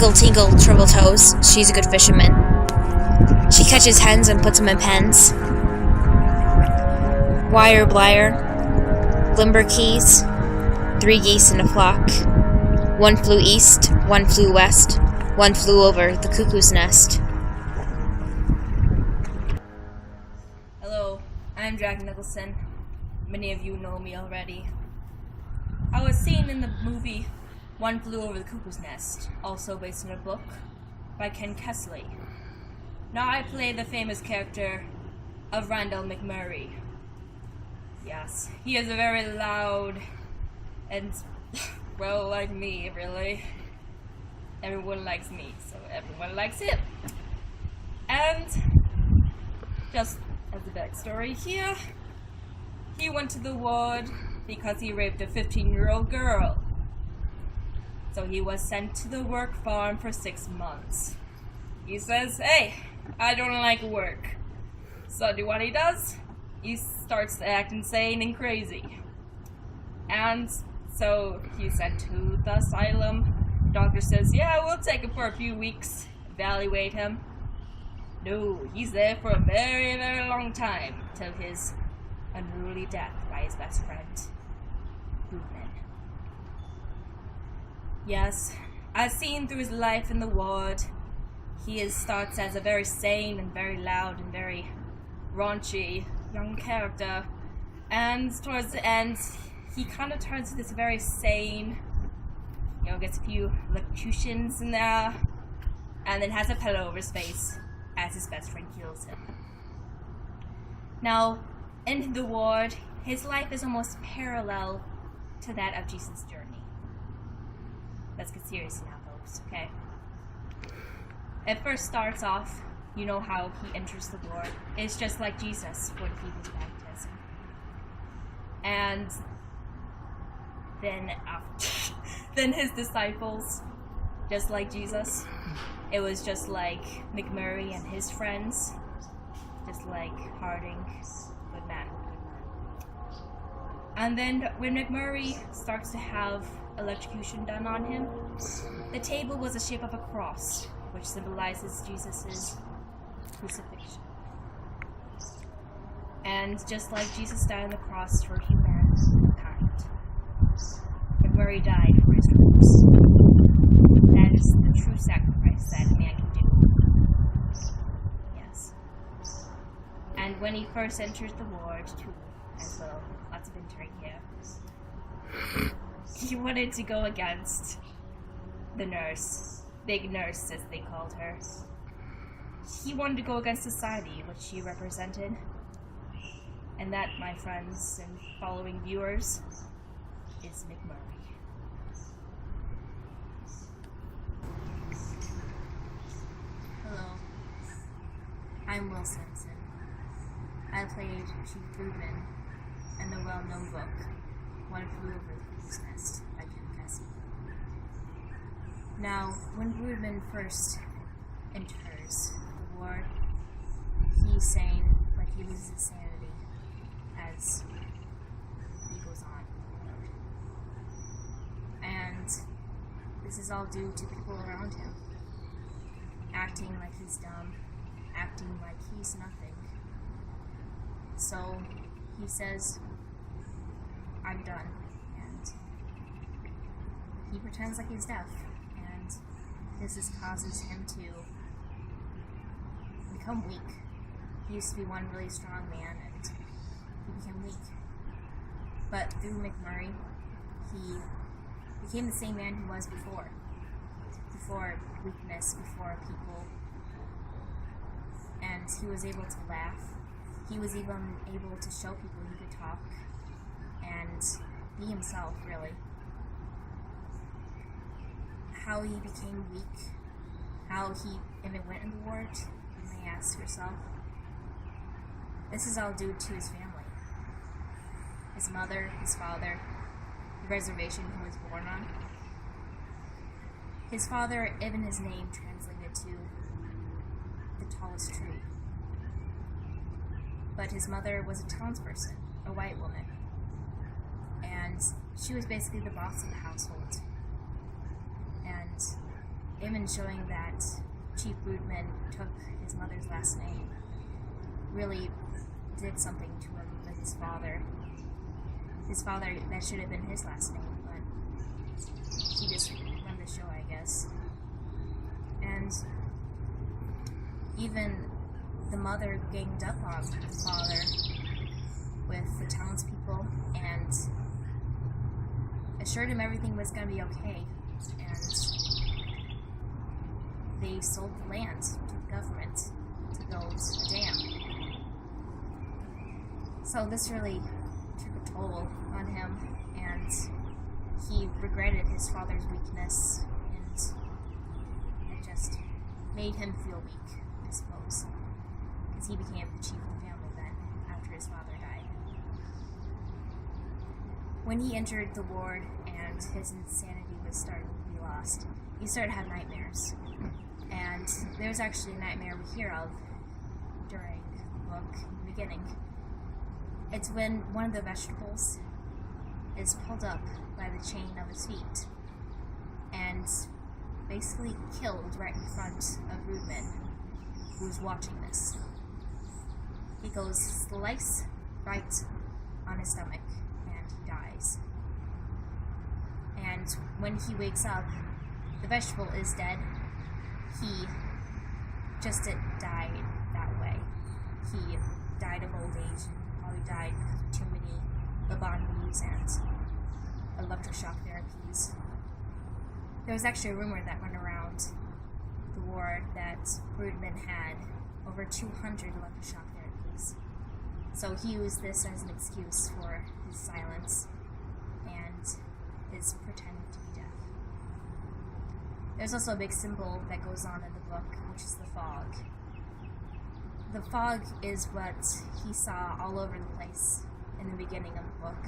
Tinkle, tinkle, triple toes, she's a good fisherman. She catches hens and puts them in pens. Wire blyer, limber keys, 3 geese in a flock. 1 flew east, 1 flew west, 1 flew over the cuckoo's nest. Hello, I'm Jack Nicholson. Many of you know me already. I was seen in the movie 1 Flew Over the Cuckoo's Nest, also based on a book by Kesey. Now I play the famous character of Randall McMurray. Yes, he is a very loud and, well, like me, really. Everyone likes me, so everyone likes him. And, just as a backstory here, he went to the ward because he raped a 15-year-old girl. So he was sent to the work farm for 6 months. He says, hey, I don't like work. So what he does? He starts to act insane and crazy. And so he's sent to the asylum. Doctor says, yeah, we'll take him for a few weeks, evaluate him. No, he's there for a very, very long time, till his unruly death by his best friend, Bootman. Yes, as seen through his life in the ward, he starts as a very sane and very loud and very raunchy young character, and towards the end, he kind of turns to this very sane, gets a few electrocutions in there, and then has a pillow over his face as his best friend kills him. Now, in the ward, his life is almost parallel to that of Jesus' journey. Let's get serious now, folks, okay? It first starts off, you know how he enters the ward. It's just like Jesus when he was baptized. And then his disciples, just like Jesus, it was just like McMurray and his friends, just like Harding, good man. And then when McMurray starts to have electrocution done on him, the table was the shape of a cross, which symbolizes Jesus' crucifixion. And just like Jesus died on the cross for humankind, McMurray died for his troops. That is the true sacrifice that man can do. Yes. And when he first entered the ward, too, as well, lots of entering here, he wanted to go against the nurse, big nurse as they called her. He wanted to go against society, which she represented. And that, my friends and following viewers, is McMurray. Hello, I'm Will Simpson. I played Chief Bootman in the well-known book, 1 Flew Over the Cuckoo's Nest by Kesey. Now, when Bootman first enters the ward, he's sane, but he loses his sanity as he goes on. And this is all due to people around him, acting like he's dumb, acting like he's nothing. So he says, I'm done, and he pretends like he's deaf, and this causes him to become weak. He used to be one really strong man, and he became weak. But through McMurray, he became the same man he was before weakness, before people, and he was able to laugh. He was even able to show people he could talk and be himself, really. How he became weak, how he even went in the ward, you may ask yourself. This is all due to his family. His mother, his father, the reservation he was born on. His father, even his name translated to the tallest tree. But his mother was a townsperson, a white woman. And she was basically the boss of the household. And even showing that Chief Broodman took his mother's last name really did something to him with his father. His father, that should have been his last name, but he just run the show, I guess. And even the mother ganged up on the father with the townspeople and assured him everything was going to be okay. And they sold the land to the government to build a dam. So this really took a toll on him, and he regretted his father's weakness, and it just made him feel weak, I suppose, because he became the chief of the family then, after his father died. When he entered the ward and his insanity was starting to be lost, he started to have nightmares. And there's actually a nightmare we hear of during the book in the beginning. It's when one of the vegetables is pulled up by the chain of his feet and basically killed right in front of Broodman, who's watching this. He goes slice right on his stomach and he dies. And when he wakes up, the vegetable is dead. He just didn't die that way. He died of old age and probably died of too many lobotomies and electroshock therapies. There was actually a rumor that went around the ward that Broodman had over 200 electroshock therapies. So he used this as an excuse for his silence and his pretending to be deaf. There's also a big symbol that goes on in the book, which is the fog. The fog is what he saw all over the place in the beginning of the book,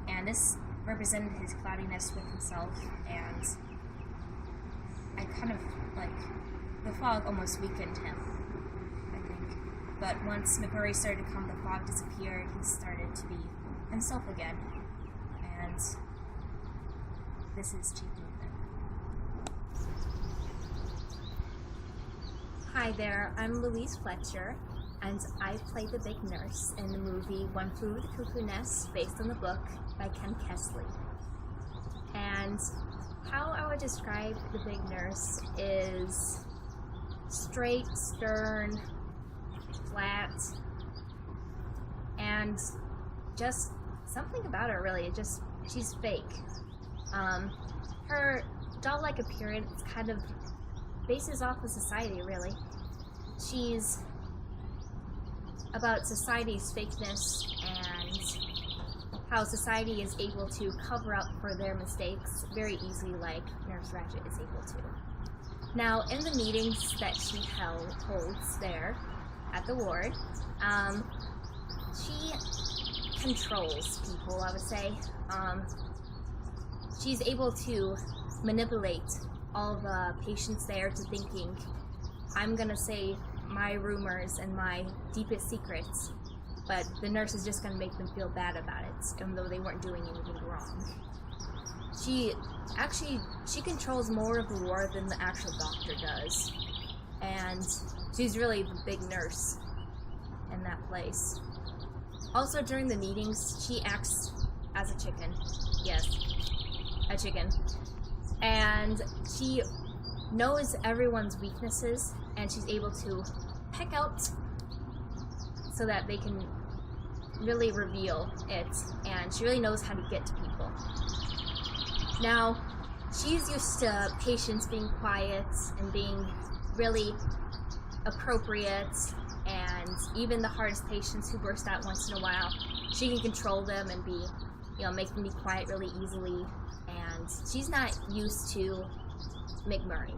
and this represented his cloudiness with himself, and I kind of, the fog almost weakened him, I think. But once McMurray started to come, the fog disappeared, he started to be himself again, and this is Chief Broodman. Hi there, I'm Louise Fletcher, and I play the big nurse in the movie One Flew Over the Cuckoo Nest, based on the book by Ken Kesey. And how I would describe the big nurse is straight, stern, flat, and just something about her really, she's fake. Her doll-like appearance kind of bases off of society, really. She's about society's fakeness and how society is able to cover up for their mistakes very easily, like Nurse Ratched is able to. Now, in the meetings that she holds there at the ward, she controls people, I would say. She's able to manipulate all the patients there to thinking, I'm gonna say my rumors and my deepest secrets, but the nurse is just gonna make them feel bad about it, even though they weren't doing anything wrong. She controls more of the ward than the actual doctor does, and she's really the big nurse in that place. Also, during the meetings, she acts as a chicken. Yes, a chicken. And she knows everyone's weaknesses, and she's able to pick out so that they can really reveal it, and she really knows how to get to people. Now, she's used to patients being quiet and being really appropriate, and even the hardest patients who burst out once in a while, she can control them and make them be quiet really easily. And she's not used to McMurray.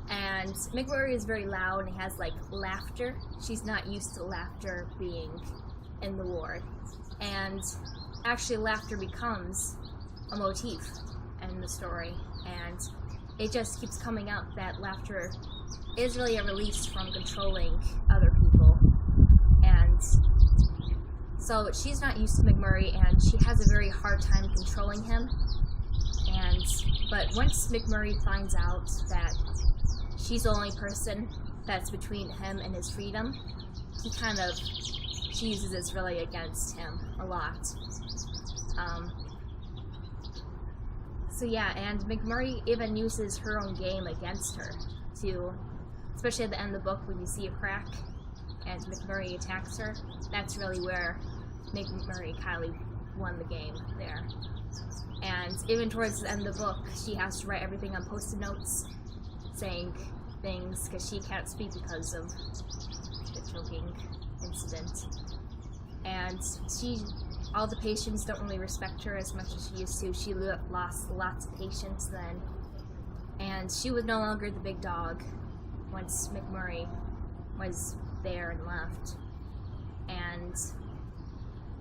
And McMurray is very loud and he has laughter. She's not used to laughter being in the ward. And actually laughter becomes a motif in the story. And it just keeps coming up that laughter is really a release from controlling other people. And so she's not used to McMurray, and she has a very hard time controlling him. And But once McMurray finds out that she's the only person that's between him and his freedom, she uses this really against him a lot. So yeah, and McMurray even uses her own game against her, especially at the end of the book when you see a crack and McMurray attacks her. That's really where McMurray Kylie won the game there. And even towards the end of the book, she has to write everything on post-it notes, saying things, because she can't speak because of the choking incident. And all the patients don't really respect her as much as she used to. She lost lots of patients then. And she was no longer the big dog once McMurray was there and left. And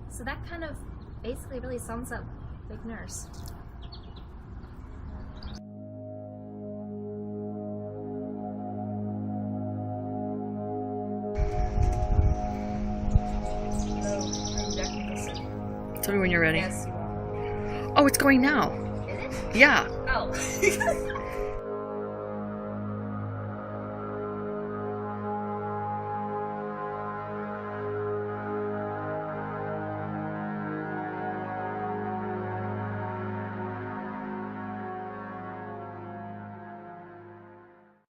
so that kind of basically really sums up Big Nurse. Tell me when you're ready. Yes, you are. Oh, it's going now. Is it? Yeah. Oh.